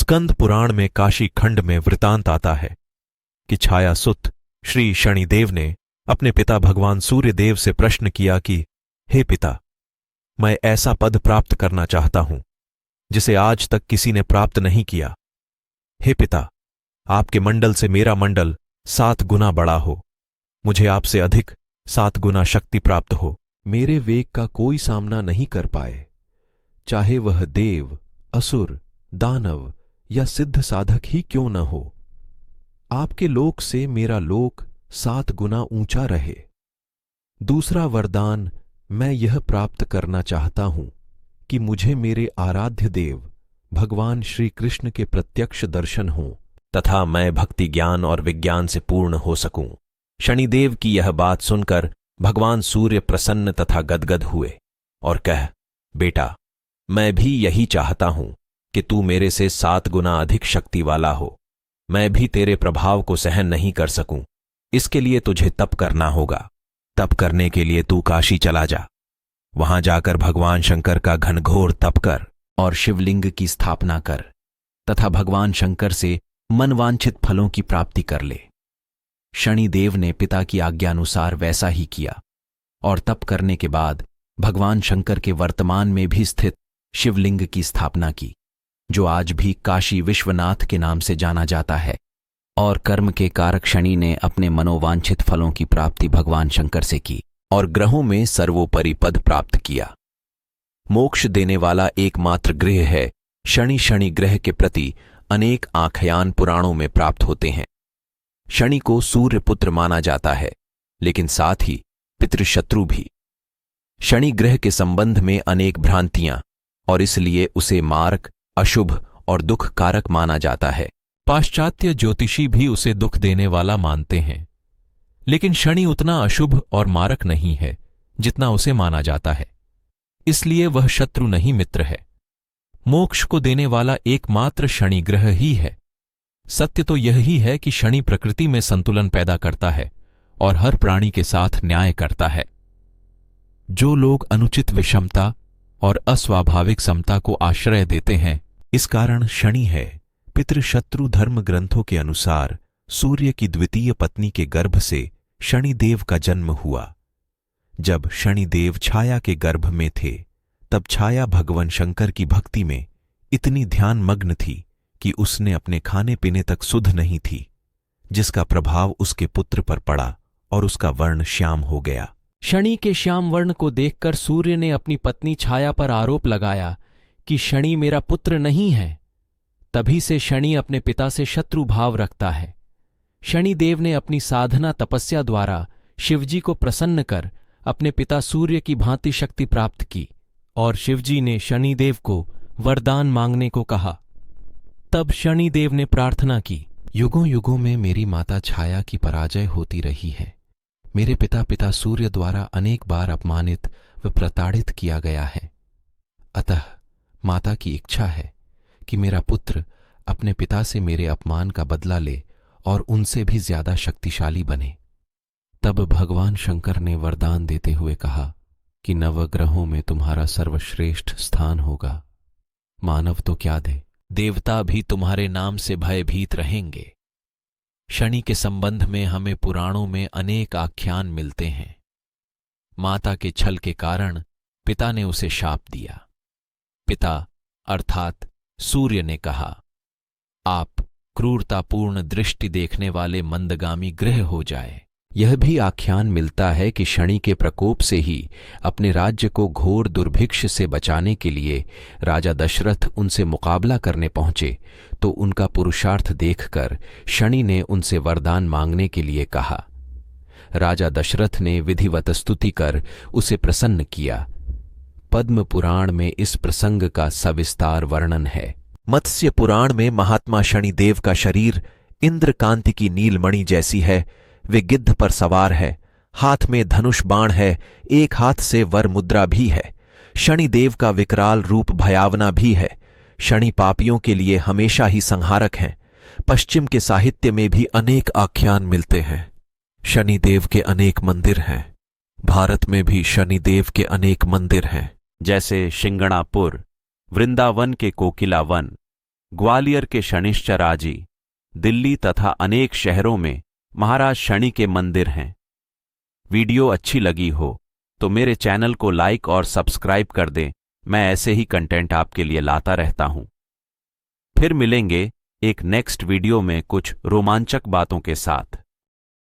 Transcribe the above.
स्कंद पुराण में काशी खंड में वृतांत आता है कि छाया सुत श्री शनिदेव ने अपने पिता भगवान सूर्यदेव से प्रश्न किया कि हे पिता, मैं ऐसा पद प्राप्त करना चाहता हूं जिसे आज तक किसी ने प्राप्त नहीं किया। हे पिता, आपके मंडल से मेरा मंडल 7 गुना बड़ा हो, मुझे आपसे अधिक 7 गुना शक्ति प्राप्त हो। मेरे वेग का कोई सामना नहीं कर पाए, चाहे वह देव, असुर, दानव या सिद्ध साधक ही क्यों न हो। आपके लोक से मेरा लोक 7 गुना ऊंचा रहे। दूसरा वरदान मैं यह प्राप्त करना चाहता हूं कि मुझे मेरे आराध्य देव भगवान श्री कृष्ण के प्रत्यक्ष दर्शन हों तथा मैं भक्ति ज्ञान और विज्ञान से पूर्ण हो सकूं। शनिदेव की यह बात सुनकर भगवान सूर्य प्रसन्न तथा गदगद हुए और कह, बेटा, मैं भी यही चाहता हूं कि तू मेरे से 7 गुना अधिक शक्ति वाला हो। मैं भी तेरे प्रभाव को सहन नहीं कर सकूं, इसके लिए तुझे तप करना होगा। तप करने के लिए तू काशी चला जा, वहां जाकर भगवान शंकर का घनघोर तप कर और शिवलिंग की स्थापना कर तथा भगवान शंकर से मनवांछित फलों की प्राप्ति कर ले। शनिदेव ने पिता की आज्ञानुसार वैसा ही किया और तप करने के बाद भगवान शंकर के वर्तमान में भी स्थित शिवलिंग की स्थापना की, जो आज भी काशी विश्वनाथ के नाम से जाना जाता है। और कर्म के कारक शनि ने अपने मनोवांछित फलों की प्राप्ति भगवान शंकर से की और ग्रहों में सर्वोपरि पद प्राप्त किया। मोक्ष देने वाला एकमात्र गृह है शनि। शनि ग्रह के प्रति अनेक आख्यान पुराणों में प्राप्त होते हैं। शनि को सूर्य पुत्र माना जाता है, लेकिन साथ ही पितृशत्रु भी। शनि ग्रह के संबंध में अनेक भ्रांतियां और इसलिए उसे मारक, अशुभ और दुख कारक माना जाता है। पाश्चात्य ज्योतिषी भी उसे दुख देने वाला मानते हैं, लेकिन शनि उतना अशुभ और मारक नहीं है जितना उसे माना जाता है, इसलिए वह शत्रु नहीं मित्र है। मोक्ष को देने वाला एकमात्र शनि ग्रह ही है। सत्य तो यही है कि शनि प्रकृति में संतुलन पैदा करता है और हर प्राणी के साथ न्याय करता है। जो लोग अनुचित विषमता और अस्वाभाविक समता को आश्रय देते हैं, इस कारण शनि है। पितृशत्रु धर्म ग्रंथों के अनुसार सूर्य की द्वितीय पत्नी के गर्भ से शनिदेव का जन्म हुआ। जब शनिदेव छाया के गर्भ में थे, तब छाया भगवान शंकर की भक्ति में इतनी ध्यानमग्न थी कि उसने अपने खाने पीने तक सुध नहीं थी, जिसका प्रभाव उसके पुत्र पर पड़ा और उसका वर्ण श्याम हो गया। शनि के श्याम वर्ण को देखकर सूर्य ने अपनी पत्नी छाया पर आरोप लगाया कि शनि मेरा पुत्र नहीं है। तभी से शनि अपने पिता से शत्रु भाव रखता है। शनिदेव ने अपनी साधना तपस्या द्वारा शिवजी को प्रसन्न कर अपने पिता सूर्य की भांति शक्ति प्राप्त की और शिवजी ने शनिदेव को वरदान मांगने को कहा। तब शनिदेव ने प्रार्थना की, युगों युगों में मेरी माता छाया की पराजय होती रही है। मेरे पिता सूर्य द्वारा अनेक बार अपमानित व प्रताड़ित किया गया है। अतः माता की इच्छा है कि मेरा पुत्र अपने पिता से मेरे अपमान का बदला ले और उनसे भी ज्यादा शक्तिशाली बने। तब भगवान शंकर ने वरदान देते हुए कहा कि नवग्रहों में तुम्हारा सर्वश्रेष्ठ स्थान होगा। मानव तो क्या दे, देवता भी तुम्हारे नाम से भयभीत रहेंगे। शनि के संबंध में हमें पुराणों में अनेक आख्यान मिलते हैं। माता के छल के कारण पिता ने उसे शाप दिया। पिता अर्थात सूर्य ने कहा, आप क्रूरतापूर्ण दृष्टि देखने वाले मंदगामी ग्रह हो जाए। यह भी आख्यान मिलता है कि शनि के प्रकोप से ही अपने राज्य को घोर दुर्भिक्ष से बचाने के लिए राजा दशरथ उनसे मुकाबला करने पहुंचे, तो उनका पुरुषार्थ देखकर शनि ने उनसे वरदान मांगने के लिए कहा। राजा दशरथ ने विधिवत स्तुति कर उसे प्रसन्न किया। पद्म पुराण में इस प्रसंग का सविस्तार वर्णन है। मत्स्य पुराण में महात्मा शनिदेव का शरीर इंद्रकांति की नीलमणि जैसी है। वे गिद्ध पर सवार है, हाथ में धनुष बाण है, एक हाथ से वर मुद्रा भी है। शनिदेव का विकराल रूप भयावना भी है। शनि पापियों के लिए हमेशा ही संहारक हैं। पश्चिम के साहित्य में भी अनेक आख्यान मिलते हैं। शनिदेव के अनेक मंदिर हैं। भारत में भी शनिदेव के अनेक मंदिर हैं, जैसे शिंगणापुर, वृंदावन के कोकिला वन, ग्वालियर के शनिश्चराजी, दिल्ली तथा अनेक शहरों में महाराज शनि के मंदिर हैं। वीडियो अच्छी लगी हो तो मेरे चैनल को लाइक और सब्सक्राइब कर दें। मैं ऐसे ही कंटेंट आपके लिए लाता रहता हूं। फिर मिलेंगे एक नेक्स्ट वीडियो में कुछ रोमांचक बातों के साथ।